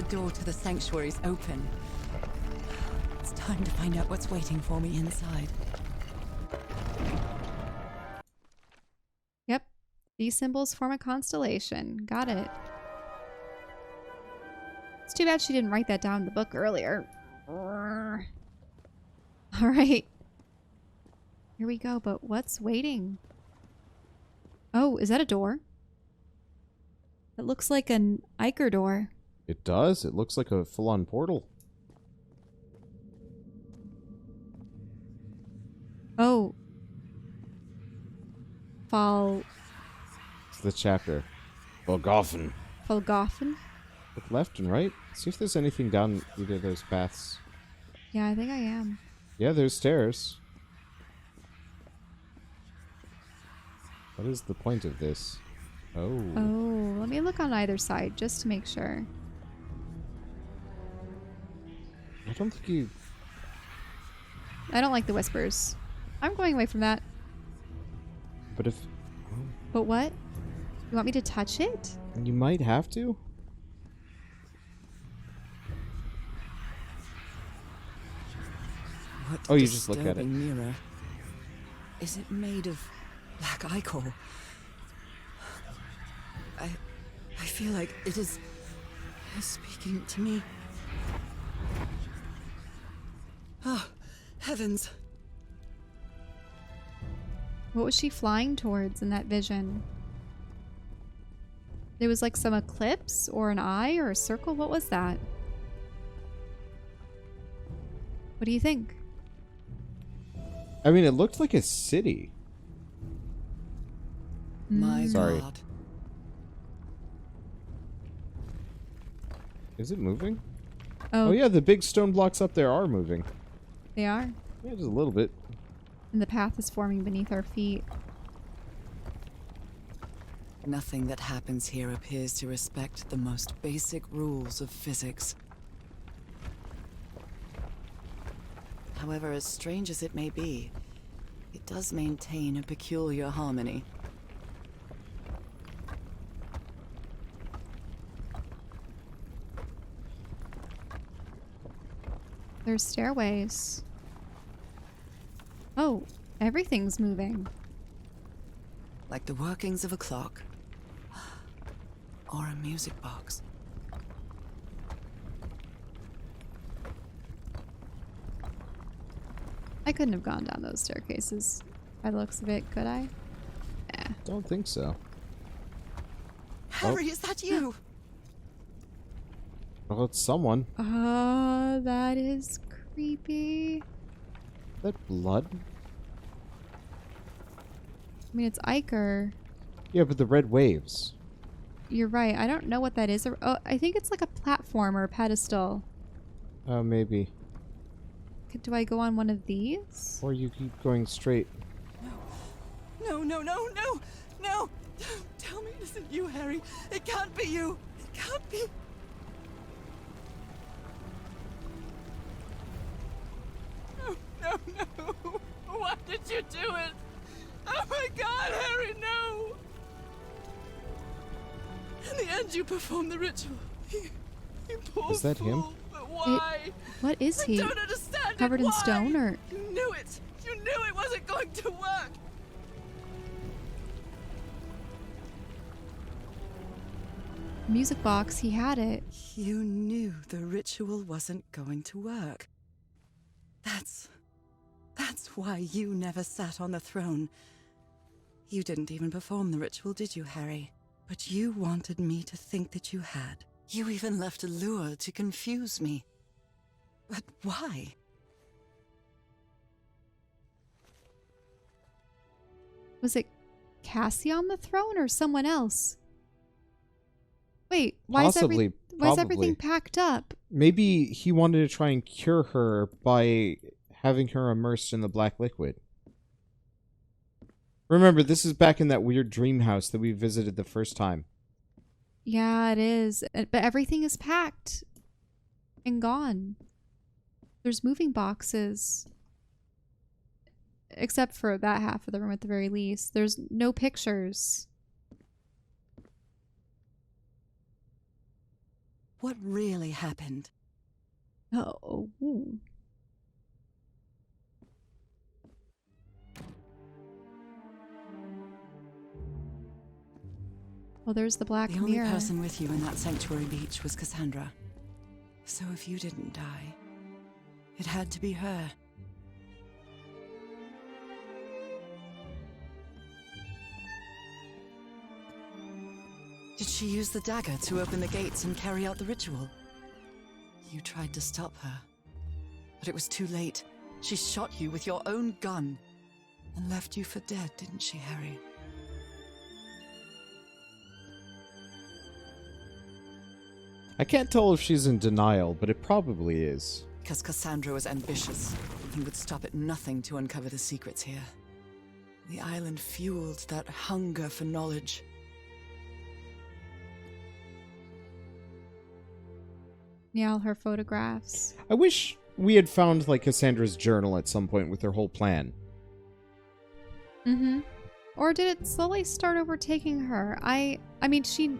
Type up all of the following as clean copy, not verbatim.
door to the sanctuary's open. It's time to find out what's waiting for me inside. Yep. These symbols form a constellation. Got it. It's too bad she didn't write that down in the book earlier. Alright. Here we go, but what's waiting? Oh, is that a door? It looks like an Iker door. It does. It looks like a full-on portal. Oh. It's the chapter. Volgoffen. Folgoffen? Look left and right. See if there's anything down either of those paths. Yeah, I think I am. Yeah, there's stairs. What is the point of this? Oh. Oh, let me look on either side just to make sure. I don't think you... I don't like the whispers. I'm going away from that. But if... But what? You want me to touch it? You might have to? What Oh, you just look at it. disturbing mirror. Is it made of black ichor? I feel like it is speaking to me. Oh, heavens. What was she flying towards in that vision? There was like some eclipse or an eye or a circle. What was that? What do you think? I mean, it looked like a city. My Sorry. God. Is it moving? Oh, Oh yeah, the big stone blocks up there are moving. they are. Yeah, just a little bit. And the path is forming beneath our feet. Nothing that happens here appears to respect the most basic rules of physics. However, as strange as it may be, it does maintain a peculiar harmony. There's stairways. Oh, everything's moving. Like the workings of a clock. Or a music box. I couldn't have gone down those staircases by the looks of it, could I? Yeah. Don't think so. Harry, is that you? Well, it's someone. That is creepy. That blood? I mean, it's Iker. Yeah, but the red waves. You're right. I don't know what that is. Oh, I think it's like a platform or a pedestal. Oh, maybe. Do I go on one of these? Or you keep going straight. No, no, no, no, no! Don't tell me it isn't you, Harry. It can't be you. It can't be. No, no, no. Why did you do it? Oh my God, Harry, no! In the end, you performed the ritual. You poor Is that fool. him? But why? What is he? I don't understand. Covered it. in Why? stone or? You knew it. You knew it wasn't going to work. Music box, he had it. You knew the ritual wasn't going to work. That's why you never sat on the throne. You didn't even perform the ritual, did you, Harry? But you wanted me to think that you had. You even left a lure to confuse me. But why? Was it Cassie on the throne or someone else? Wait, why is Possibly. everything packed up? Maybe he wanted to try and cure her by having her immersed in the black liquid. Remember, this is back in that weird dream house that we visited the first time. Yeah, it is. But everything is packed and gone. There's moving boxes. Except for that half of the room at the very least. There's no pictures. What really happened? Oh. Ooh. Well, there's the black The only mirror. person with you in that sanctuary beach was Cassandra. So if you didn't die, it had to be her. Did she use the dagger to open the gates and carry out the ritual? You tried to stop her, but it was too late. She shot you with your own gun and left you for dead, didn't she, Harry? I can't tell if she's in denial, but it probably is. Because Cassandra was ambitious and would stop at nothing to uncover the secrets here. The island fueled that hunger for knowledge. Yeah, all her photographs. I wish we had found, like, Cassandra's journal at some point with her whole plan. Mm-hmm. Or did it slowly start overtaking her? I mean, she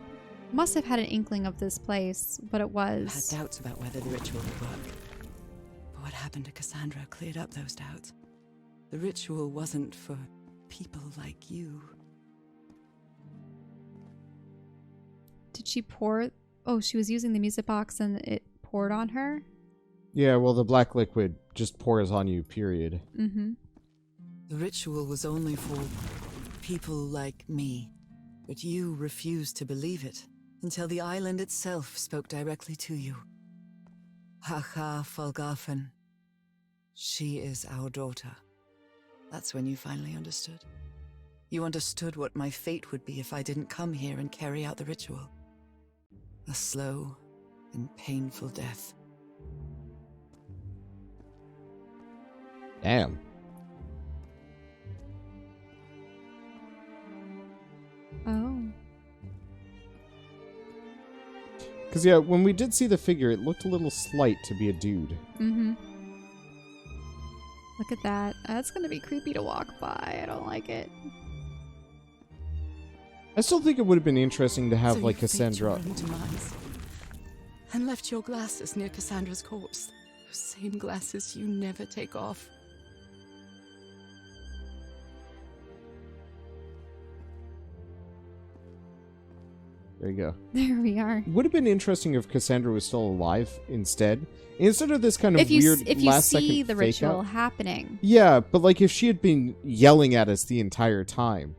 must have had an inkling of this place, but it I had was... doubts about whether the ritual would work. But what happened to Cassandra cleared up those doubts. The ritual wasn't for people like you. Did she pour... Oh, she was using the music box and it poured on her? Yeah, well, the black liquid just pours on you, period. Mm-hmm. The ritual was only for people like me. But you refused to believe it until the island itself spoke directly to you. Haha Falgafen. She is our daughter. That's when you finally understood. You understood what my fate would be if I didn't come here and carry out the ritual. A slow and painful death. Damn. Oh. Because, yeah, when we did see the figure, it looked a little slight to be a dude. Mm-hmm. Look at that. That's gonna be creepy to walk by. I don't like it. I still think it would have been interesting to have, So like, you faked Cassandra... your own demise and left your glasses near Cassandra's corpse. Those same glasses you never take off. There you go. There we are. Would have been interesting if Cassandra was still alive instead. Instead of this kind of If you weird if you last see second the fake ritual out. happening. Yeah, but like if she had been yelling at us the entire time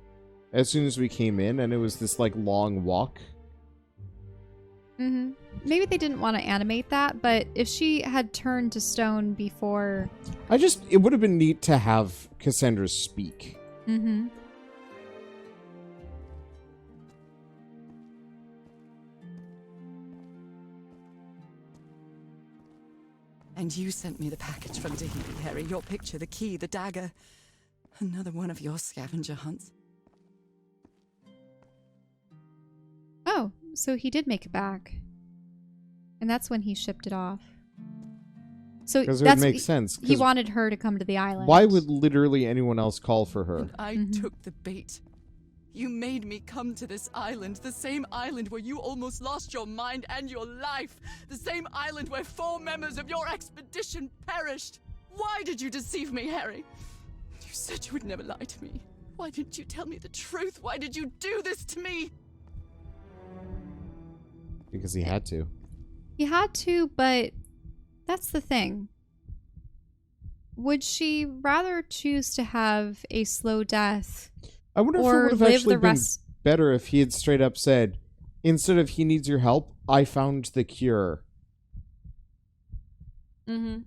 as soon as we came in and it was this like long walk. Mm-hmm. Maybe they didn't want to animate that, but if she had turned to stone before... It would have been neat to have Cassandra speak. Mm-hmm. And you sent me the package from Tahiti, Harry. Your picture, the key, the dagger. Another one of your scavenger hunts. Oh, so he did make it back. And that's when he shipped it off. So Because it that's would make sense. He 'cause wanted her to come to the island. why would literally anyone else call for her? And I Mhm. took the bait. You made me come to this island, the same island where you almost lost your mind and your life, the same island where 4 members of your expedition perished. Why did you deceive me, Harry? You said you would never lie to me. Why didn't you tell me the truth? Why did you do this to me? Because he had to. He had to, but that's the thing. Would she rather choose to have a slow death I wonder if it or would have live actually the been rest? better if he had straight up said, instead of he needs your help, I found the cure. Mm-hmm.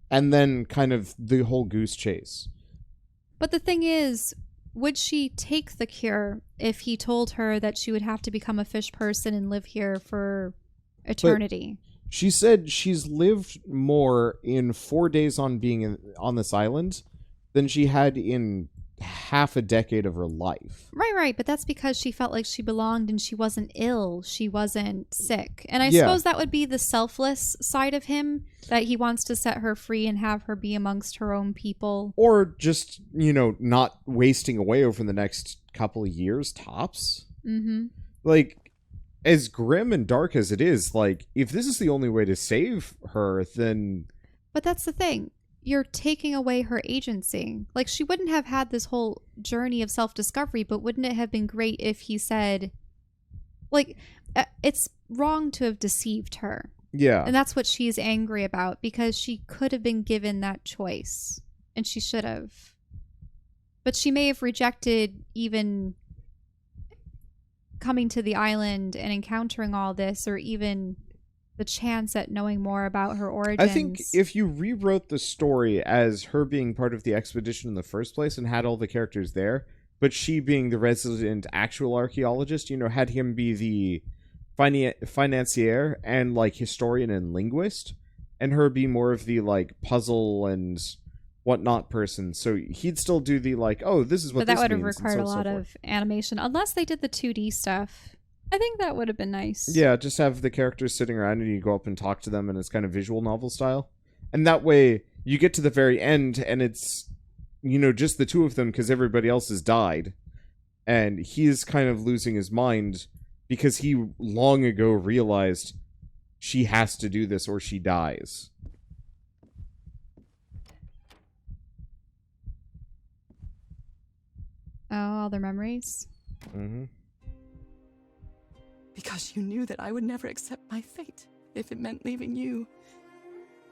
And then kind of the whole goose chase. But the thing is, would she take the cure if he told her that she would have to become a fish person and live here for eternity? She said she's lived more in 4 days on being on this island than she had in half a decade of her life. Right. But that's because she felt like she belonged and she wasn't ill. She wasn't sick. And I Yeah. suppose that would be the selfless side of him, that he wants to set her free and have her be amongst her own people. Or just, not wasting away over the next couple of years, tops. Mm-hmm. Like, as grim and dark as it is, like, if this is the only way to save her, then... But that's the thing. You're taking away her agency. Like, she wouldn't have had this whole journey of self-discovery, but wouldn't it have been great if he said, like, it's wrong to have deceived her. Yeah. And that's what she's angry about, because she could have been given that choice. And she should have. But she may have rejected even coming to the island and encountering all this, or even the chance at knowing more about her origins. I think if you rewrote the story as her being part of the expedition in the first place and had all the characters there, but she being the resident actual archaeologist, you know, had him be the financier and, like, historian and linguist, and her be more of the, like, puzzle and whatnot person. So he'd still do the, like, oh, this is what this means. But that would have required a lot of animation, unless they did the 2D stuff. I think that would have been nice. Yeah, just have the characters sitting around and you go up and talk to them, and it's kind of visual novel style. And that way, you get to the very end, and it's, you know, just the two of them because everybody else has died. And he's kind of losing his mind because he long ago realized she has to do this or she dies. Oh, all their memories? Mm-hmm. Because you knew that I would never accept my fate if it meant leaving you.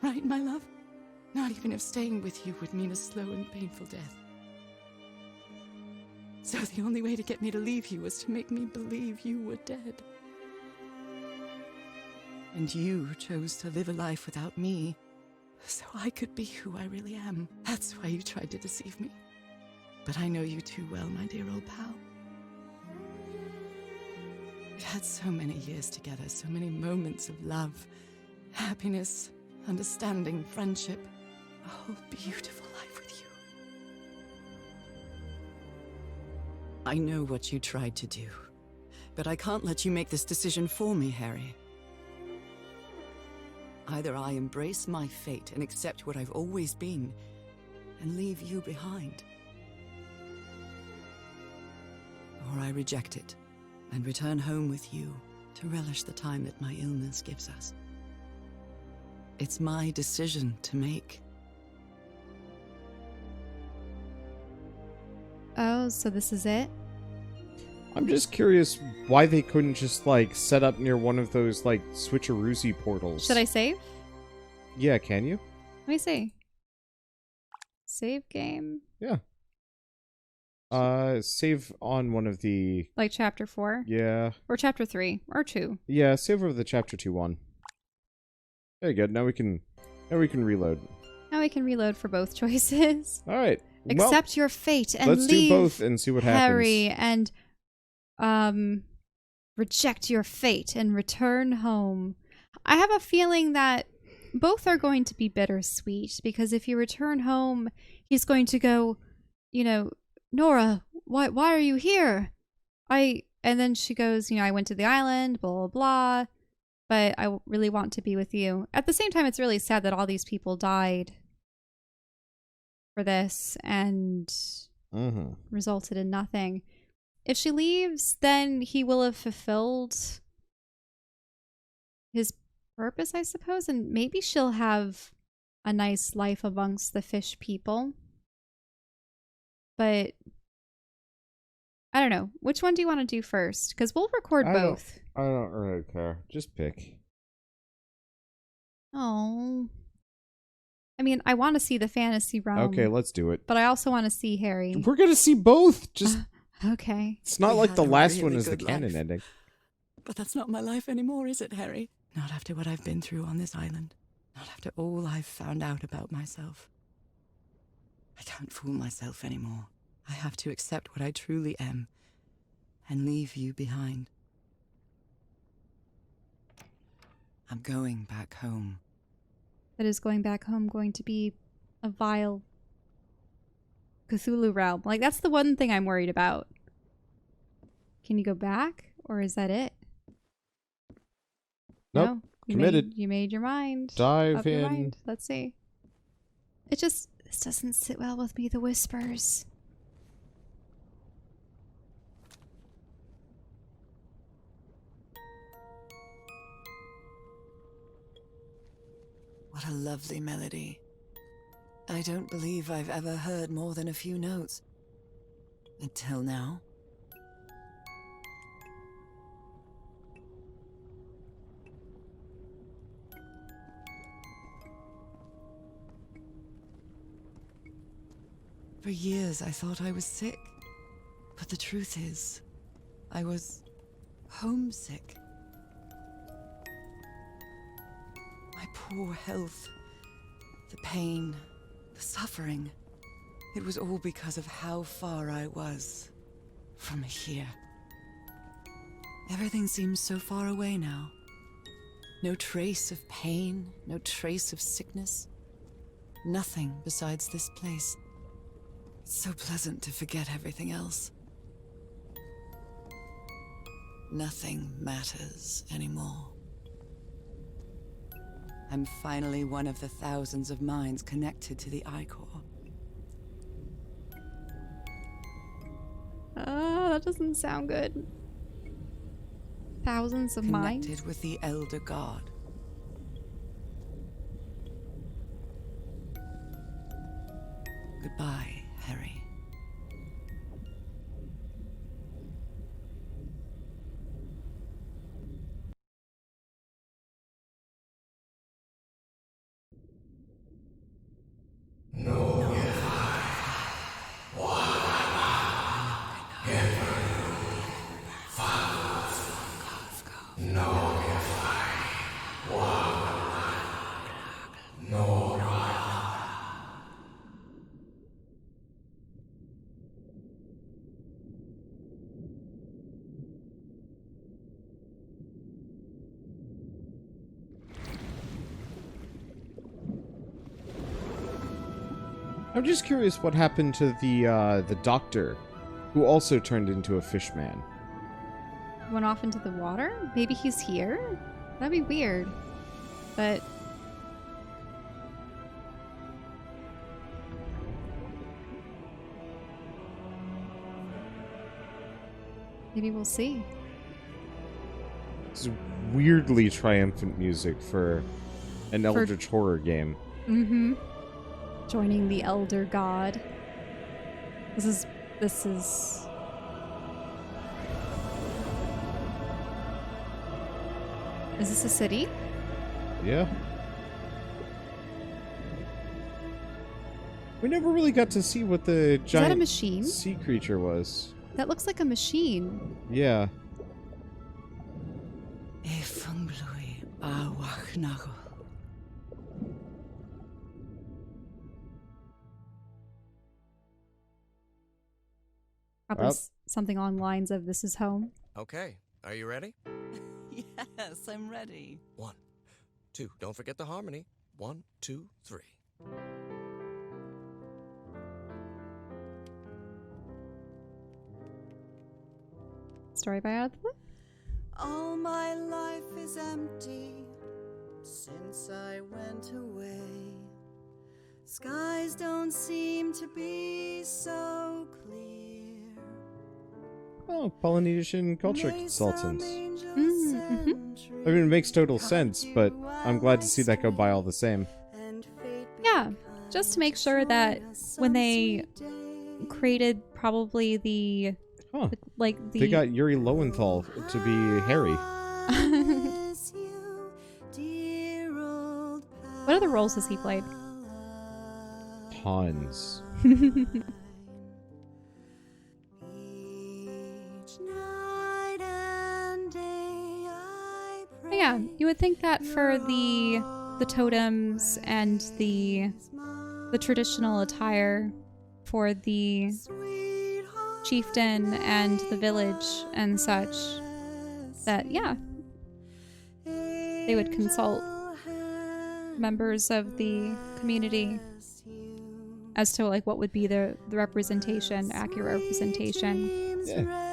Right, my love? Not even if staying with you would mean a slow and painful death. So the only way to get me to leave you was to make me believe you were dead. And you chose to live a life without me, so I could be who I really am. That's why you tried to deceive me. But I know you too well, my dear old pal. We've had so many years together, so many moments of love, happiness, understanding, friendship. A whole beautiful life with you. I know what you tried to do, but I can't let you make this decision for me, Harry. Either I embrace my fate and accept what I've always been, and leave you behind. Or I reject it, and return home with you to relish the time that my illness gives us. It's my decision to make. Oh, so this is it? I'm just curious why they couldn't just, like, set up near one of those, like, switcheroozy portals. Should I save? Yeah, can you? Let me see. Save game? Yeah. Save on one of the... Like chapter 4? Yeah. Or chapter 3? Or 2? Yeah, save over the chapter 2 one. There you go. Now we can reload. Now we can reload for both choices. Alright. Accept your fate and let's leave do both and see what Harry happens. And reject your fate and return home. I have a feeling that both are going to be bittersweet, because if you return home, he's going to go, you know, Norah, why are you here? And then she goes, you know, I went to the island, blah, blah, blah, but I really want to be with you. At the same time, it's really sad that all these people died for this and resulted in nothing. If she leaves, then he will have fulfilled his purpose, I suppose, and maybe she'll have a nice life amongst the fish people. But I don't know. Which one do you want to do first? Because we'll record both. I don't really care. Just pick. Oh. I mean, I want to see the fantasy realm. Okay, let's do it. But I also want to see Harry. We're going to see both. Just okay. It's not like the last one is the good canon life. ending. But that's not my life anymore, is it, Harry? Not after what I've been through on this island. Not after all I've found out about myself. I can't fool myself anymore. I have to accept what I truly am and leave you behind. I'm going back home. But is going back home going to be a vile Cthulhu realm? Like, that's the one thing I'm worried about. Can you go back? Or is that it? Nope. No? Committed. You made your mind. Dive up your in. mind. Let's see. This doesn't sit well with me, the whispers. What a lovely melody. I don't believe I've ever heard more than a few notes. Until now. For years I thought I was sick. But the truth is, I was homesick. My poor health, the pain, the suffering. It was all because of how far I was from here. Everything seems so far away now. No trace of pain, no trace of sickness. Nothing besides this place. It's so pleasant to forget everything else. Nothing matters anymore. I'm finally one of the thousands of minds connected to the I-Core. That doesn't sound good. Thousands of minds? Connected with the Elder God. Goodbye, Harry. I'm just curious what happened to the doctor, who also turned into a fish man. Went off into the water? Maybe he's here? That'd be weird. But... maybe we'll see. It's weirdly triumphant music for an Eldritch horror game. Mm-hmm. Joining the Elder God. This is... Is this a city? Yeah. We never really got to see what the giant Is that a machine? sea creature was. That looks like a machine. Yeah. Probably something along the lines of "This is home." Okay, are you ready? Yes, I'm ready. 1, 2. Don't forget the harmony. 1, 2, 3. Story by Adler? All my life is empty since I went away. Skies don't seem to be so clear. Oh, Polynesian culture consultant. Mm-hmm. I mean, it makes total sense, but I'm glad to see that go by all the same. Yeah, just to make sure that when they created probably the... Huh. like the... They got Yuri Lowenthal to be Harry. What other roles has he played? Tons. But yeah, you would think that for the totems and the traditional attire for the chieftain and the village and such, that yeah, they would consult members of the community as to like what would be the representation, accurate representation. Yeah.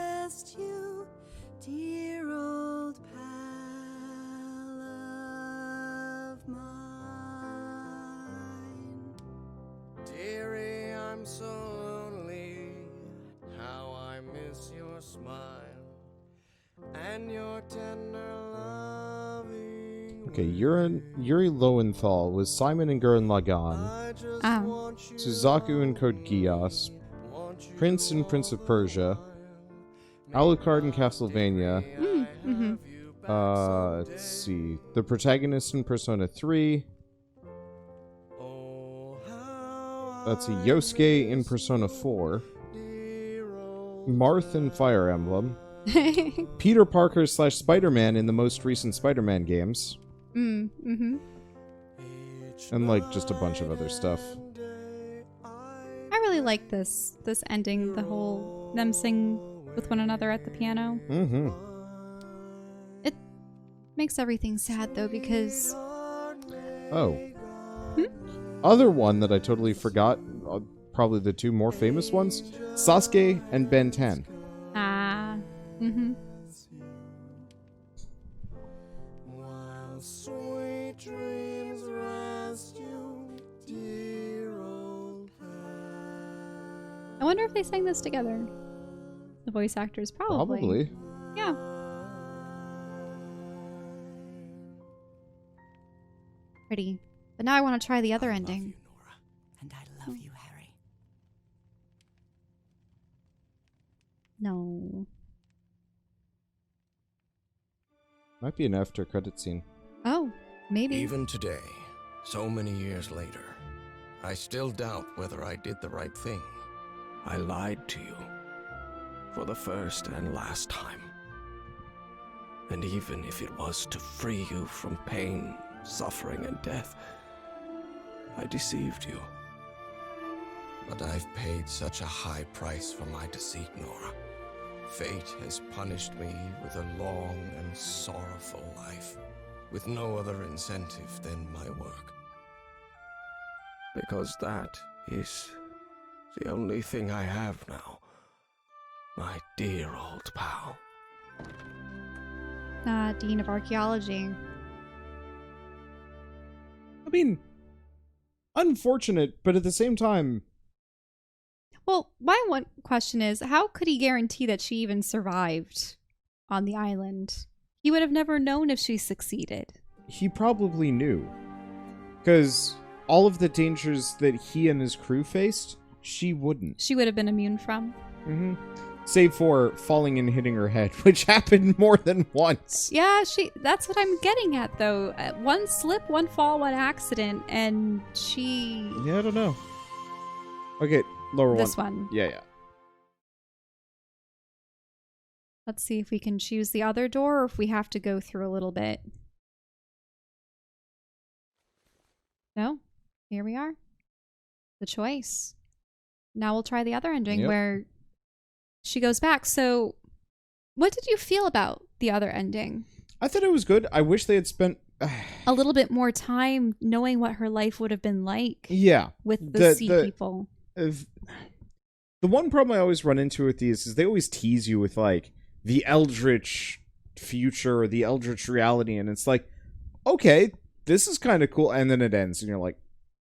Dearie, I'm so lonely. How I miss your smile and your tender loving. Okay, Yuri Lowenthal was Simon and Gurren Lagann, Oh. Suzaku and Code Geass, Prince and Prince of Persia, Alucard and Castlevania. Let's see. The protagonist in Persona 3. Let's see. Yosuke in Persona 4. Marth in Fire Emblem. Peter Parker / Spider-Man in the most recent Spider-Man games. And like just a bunch of other stuff. I really like this ending, the whole them sing with one another at the piano. It makes everything sad though because Other one that I totally forgot, probably the two more famous ones, Sasuke and Ben 10. While sweet dreams rest you, dear old past. I wonder if they sang this together. The voice actors probably. Yeah. Pretty. But now I want to try the other ending. I love you, Norah, and I love you, Harry. No. Might be an after credit scene. Oh, maybe. Even today, so many years later, I still doubt whether I did the right thing. I lied to you. For the first and last time. And even if it was to free you from pain, suffering, and death, I deceived you. But I've paid such a high price for my deceit, Norah. Fate has punished me with a long and sorrowful life, with no other incentive than my work. Because that is the only thing I have now. My dear old pal. Dean of Archaeology. I mean, unfortunate, but at the same time... Well, my one question is, how could he guarantee that she even survived on the island? He would have never known if she succeeded. He probably knew. Because all of the dangers that he and his crew faced, she wouldn't. She would have been immune from. Save for falling and hitting her head, which happened more than once. Yeah, that's what I'm getting at, though. One slip, one fall, one accident, and she... Yeah, I don't know. Okay, lower one. This one. Yeah. Let's see if we can choose the other door or if we have to go through a little bit. No? Here we are. The choice. Now we'll try the other ending where she goes back. So, what did you feel about the other ending? I thought it was good. I wish they had spent... a little bit more time knowing what her life would have been like. Yeah. With the sea people. The one problem I always run into with these is they always tease you with, like, the eldritch future or the eldritch reality, and it's like, okay, this is kind of cool, and then it ends, and you're like,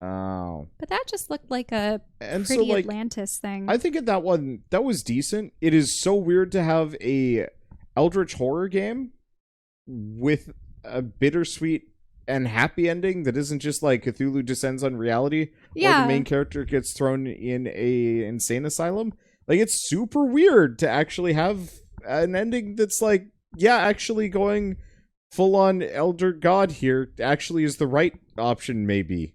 oh. But that just looked like a and pretty so, like, Atlantis thing. I think that one, that was decent. It is so weird to have a eldritch horror game with a bittersweet and happy ending that isn't just like Cthulhu descends on reality or the main character gets thrown in a insane asylum. Like, it's super weird to actually have an ending that's like, yeah, actually going full on elder god here actually is the right option, maybe.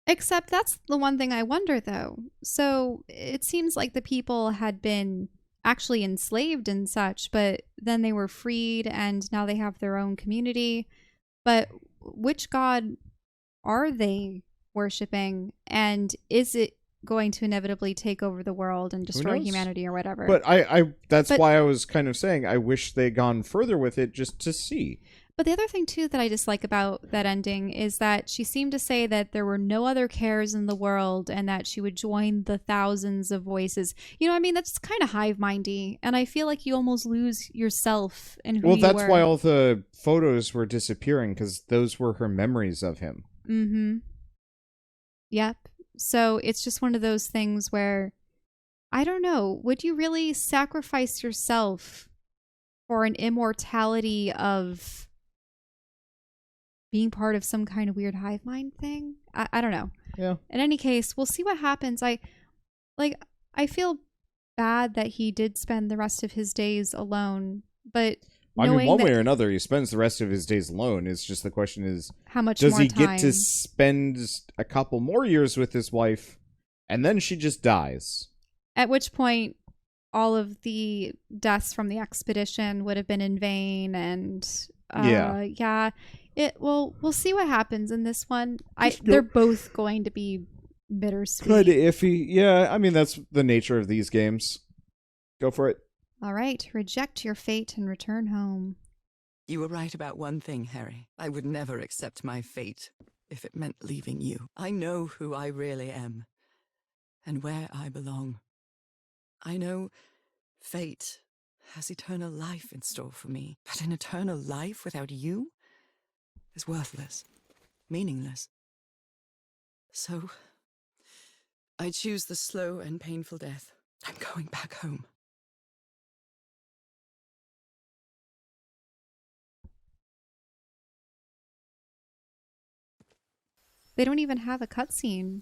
Except that's the one thing I wonder, though. So it seems like the people had been actually enslaved and such, but then they were freed and now they have their own community. But which god are they worshipping? And is it going to inevitably take over the world and destroy humanity or whatever? But that's why I was kind of saying I wish they'd gone further with it just to see. But the other thing, too, that I dislike about that ending is that she seemed to say that there were no other cares in the world and that she would join the thousands of voices. You know, I mean, that's kind of hive-mindy, and I feel like you almost lose yourself in who you were. Well, that's why all the photos were disappearing, because those were her memories of him. Mm-hmm. Yep. So it's just one of those things where, I don't know, would you really sacrifice yourself for an immortality of being part of some kind of weird hive mind thing. I don't know. Yeah. In any case, we'll see what happens. I feel bad that he did spend the rest of his days alone, but I mean, knowing one that way or another, he spends the rest of his days alone. It's just the question is, how much does more he time, get to spend a couple more years with his wife, and then she just dies? at which point all of the deaths from the expedition would have been in vain, and we'll see what happens in this one. They're both going to be bittersweet. Kind of iffy. Yeah, I mean, that's the nature of these games. Go for it. All right, reject your fate and return home. You were right about one thing, Harry. I would never accept my fate if it meant leaving you. I know who I really am and where I belong. I know fate has eternal life in store for me, but an eternal life without you is worthless, meaningless. So, I choose the slow and painful death. I'm going back home. They don't even have a cutscene,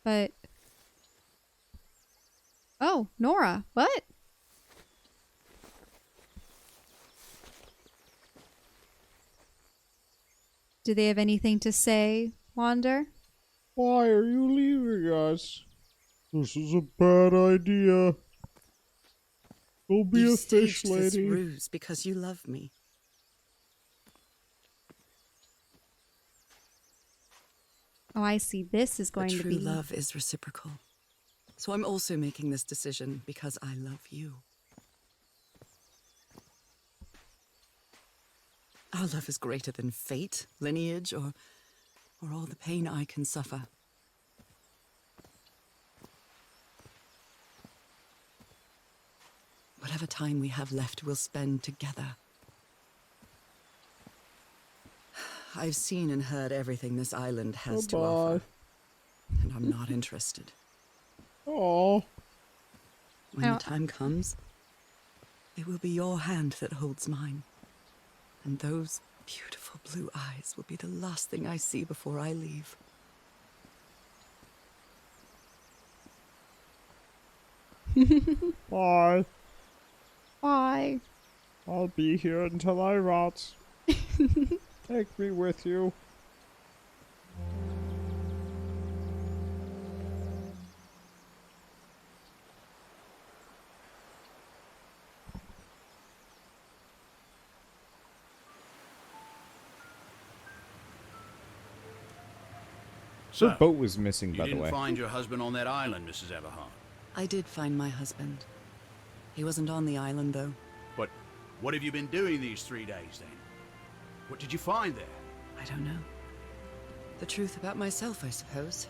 but... Oh, Norah, what? Do they have anything to say, Wander? Why are you leaving us? This is a bad idea. Go be You a fish staged this lady. ruse because you love me. Oh, I see. This is going But to true be... love is reciprocal. So I'm also making this decision because I love you. Our love is greater than fate, lineage, or all the pain I can suffer. Whatever time we have left, we'll spend together. I've seen and heard everything this island has to offer, and I'm not interested. Oh. When the time comes, it will be your hand that holds mine. And those beautiful blue eyes will be the last thing I see before I leave. Bye. Why? I'll be here until I rot. Take me with you. So, Her boat was missing, you by the didn't way. find your husband on that island, Mrs. Everhart. I did find my husband. He wasn't on the island, though. But what have you been doing these 3 days, then? What did you find there? I don't know. The truth about myself, I suppose.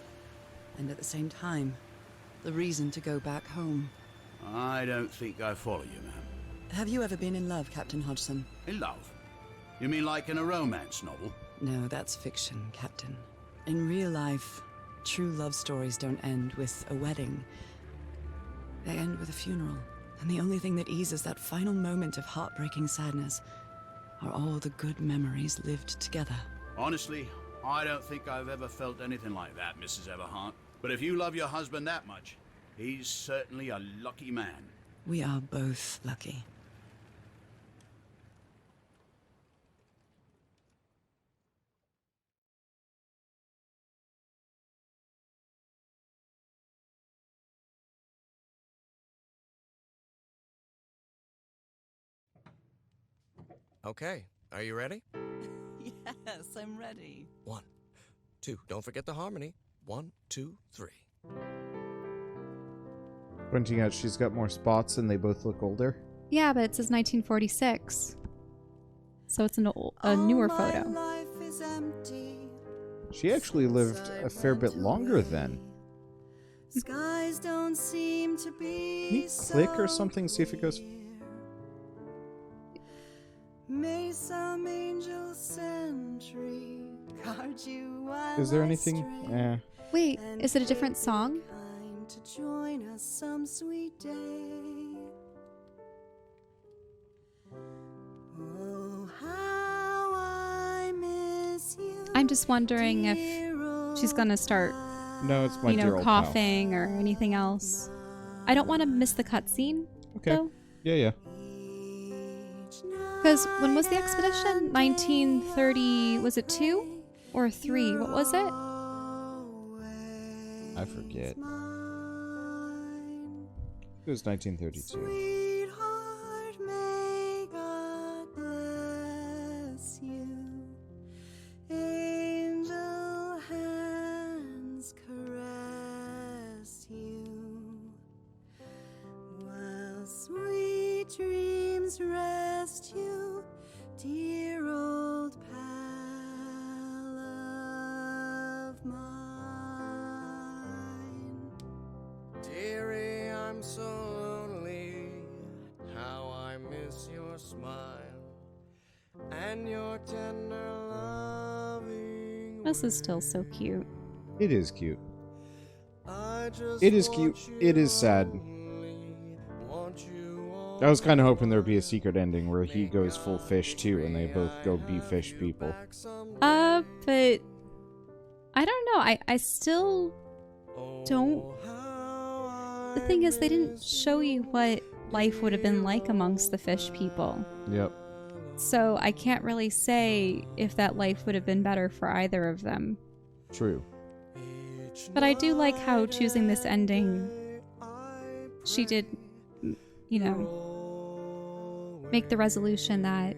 And at the same time, the reason to go back home. I don't think I follow you, ma'am. Have you ever been in love, Captain Hodgson? In love? You mean like in a romance novel? No, that's fiction, Captain. In real life, true love stories don't end with a wedding. They end with a funeral. And the only thing that eases that final moment of heartbreaking sadness are all the good memories lived together. Honestly, I don't think I've ever felt anything like that, Mrs. Everhart. But if you love your husband that much, he's certainly a lucky man. We are both lucky. Okay, are you ready? Yes, I'm ready. 1, 2, don't forget the harmony. 1, 2, 3. Pointing out she's got more spots and they both look older. Yeah, but it says 1946. So it's a newer photo. She actually lived a fair bit longer then. Skies don't seem to be. Can you click or something, see if it goes... May some angel sentry guard you while Is there I anything? stray, Wait, is it a different song? kind to join us some sweet day. Oh, how I miss you. I'm just wondering if she's gonna start, No, it's my dear old pal. coughing or anything else. I don't want to miss the cutscene, Okay. though. Yeah. Because when was the expedition? 1930, was it 2 or 3? What was it? I forget. It was 1932. Sweetheart, may God bless you. Angel hands caress you. While sweet dreams rest you, dear old pal of mine. Dearie, I'm so lonely. How I miss your smile and your tender loving. This is still so cute. It is cute. I just It is cute. It is sad. I was kind of hoping there'd be a secret ending where he goes full fish too, and they both go be fish people. But I don't know. I still don't. The thing is, they didn't show you what life would have been like amongst the fish people. Yep. So I can't really say if that life would have been better for either of them. True. But I do like how choosing this ending, she did, make the resolution that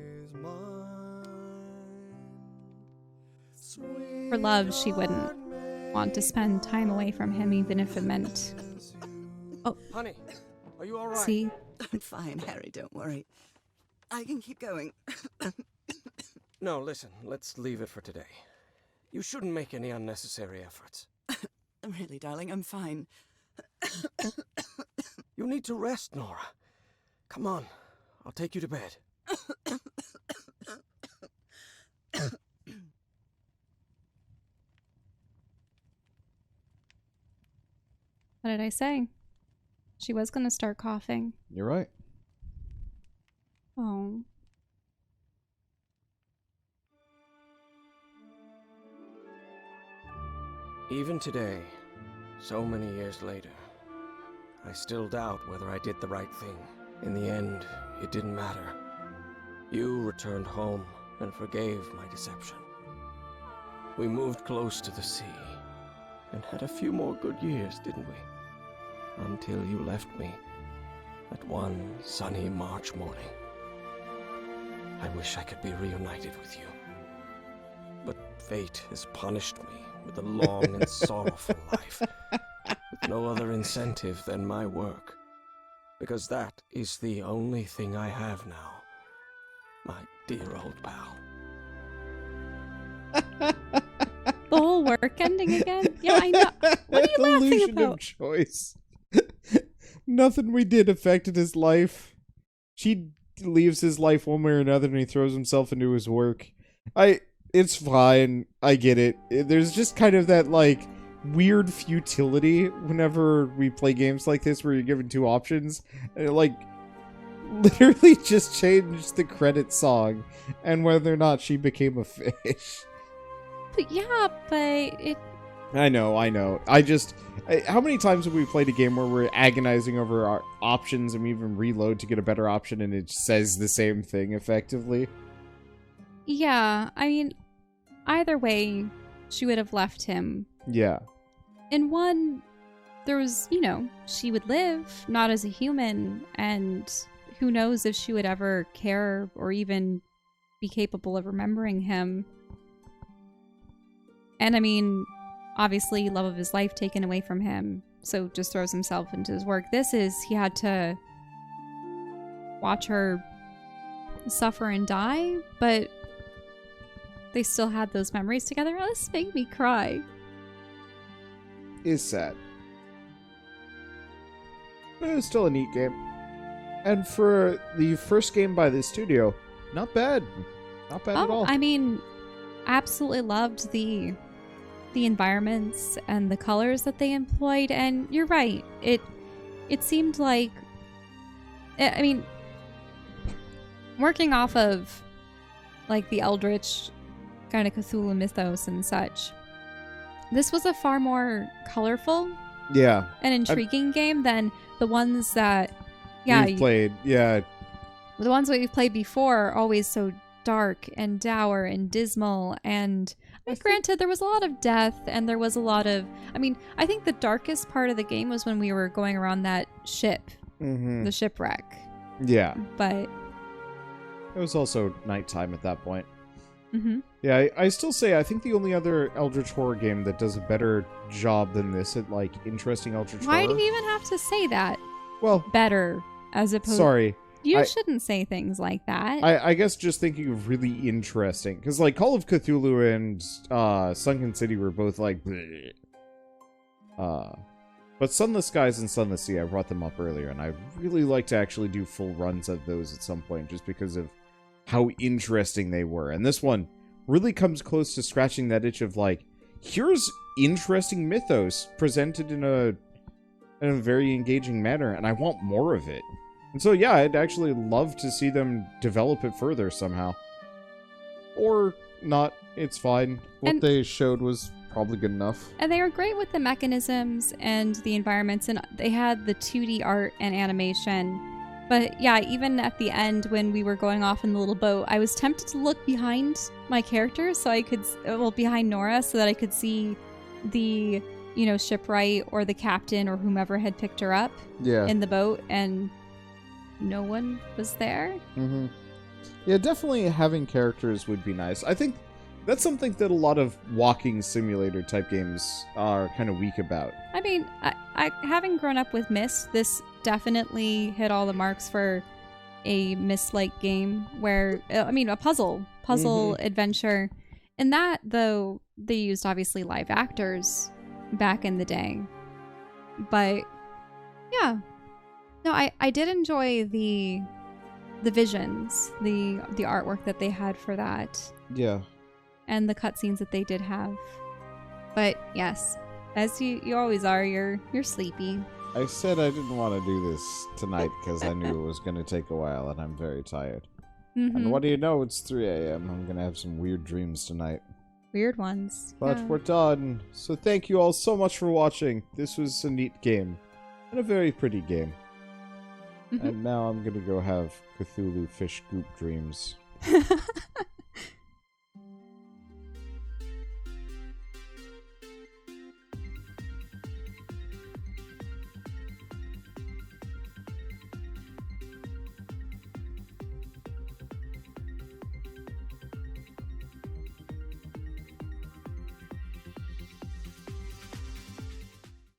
for love, she wouldn't want to spend time away from him, even if it meant... Oh, Honey, are you all right? see? I'm fine, Harry, don't worry. I can keep going. No, listen, let's leave it for today. You shouldn't make any unnecessary efforts. Really, darling, I'm fine. You need to rest, Norah. Come on, I'll take you to bed. What did I say? She was going to start coughing. You're right. Oh. Even today, so many years later, I still doubt whether I did the right thing. In the end, it didn't matter. You returned home and forgave my deception. We moved close to the sea and had a few more good years, didn't we? Until you left me that one sunny March morning. I wish I could be reunited with you. But fate has punished me with a long and sorrowful life, with no other incentive than my work, because that is the only thing I have now, my dear old pal. The whole work ending again? Yeah, I know. What are you laughing Illusion about? of choice. Nothing we did affected his life. She leaves his life one way or another, and he throws himself into his work. It's fine. I get it. There's just kind of that, like, weird futility whenever we play games like this where you're given two options. And it, like, literally just changed the credit song and whether or not she became a fish. But yeah, but it... I know. How many times have we played a game where we're agonizing over our options and we even reload to get a better option and it says the same thing effectively? Yeah, I mean, either way, she would have left him. Yeah. In one, there was, she would live, not as a human, and who knows if she would ever care or even be capable of remembering him. And I mean, obviously, love of his life taken away from him, so just throws himself into his work. This is, he had to watch her suffer and die, but they still had those memories together. Oh, this made me cry. Is sad. But it was still a neat game. And for the first game by this studio, not bad. Not bad at all. I mean, absolutely loved the environments and the colors that they employed, and you're right. It seemed like, I mean, working off of like the Eldritch kind of Cthulhu mythos and such. This was a far more colorful Yeah. and intriguing game than the ones that We've played. Yeah. the ones that we've played before are always so dark and dour and dismal, and granted there was a lot of death and there was a lot of, I mean, I think the darkest part of the game was when we were going around that ship, the shipwreck. Yeah. But it was also nighttime at that point. mm-hmm. Yeah, I still say I think the only other Eldritch Horror game that does a better job than this at, like, interesting Eldritch Horror... Why do you even have to say that? Well... Better, as opposed... Sorry. You shouldn't say things like that. I guess just thinking of really interesting. Because, like, Call of Cthulhu and Sunken City were both, like... bleh. But Sunless Skies and Sunless Sea, I brought them up earlier, and I really like to actually do full runs of those at some point, just because of how interesting they were. And this one really comes close to scratching that itch of, like, here's interesting mythos presented in a very engaging manner, and I want more of it. And so, yeah, I'd actually love to see them develop it further somehow. Or not, it's fine. What they showed was probably good enough. And they were great with the mechanisms and the environments, and they had the 2D art and animation. But yeah, even at the end when we were going off in the little boat, I was tempted to look behind my character so I could, well, behind Norah, so that I could see the, you know, shipwright or the captain or whomever had picked her up in the boat, and no one was there. Mm-hmm. Yeah, definitely having characters would be nice. I think that's something that a lot of walking simulator type games are kind of weak about. I mean, I having grown up with Myst, this definitely hit all the marks for a Myst-like game where, I mean, a puzzle adventure. In that, though, they used obviously live actors back in the day. But yeah, no, I did enjoy the visions, the artwork that they had for that. Yeah. And the cutscenes that they did have. But yes, as you always are, you're sleepy. I said I didn't want to do this tonight because I knew it was going to take a while and I'm very tired. Mm-hmm. And what do you know? It's 3 a.m. I'm going to have some weird dreams tonight. Weird ones. But we're done. So thank you all so much for watching. This was a neat game. And a very pretty game. And now I'm going to go have Cthulhu fish goop dreams.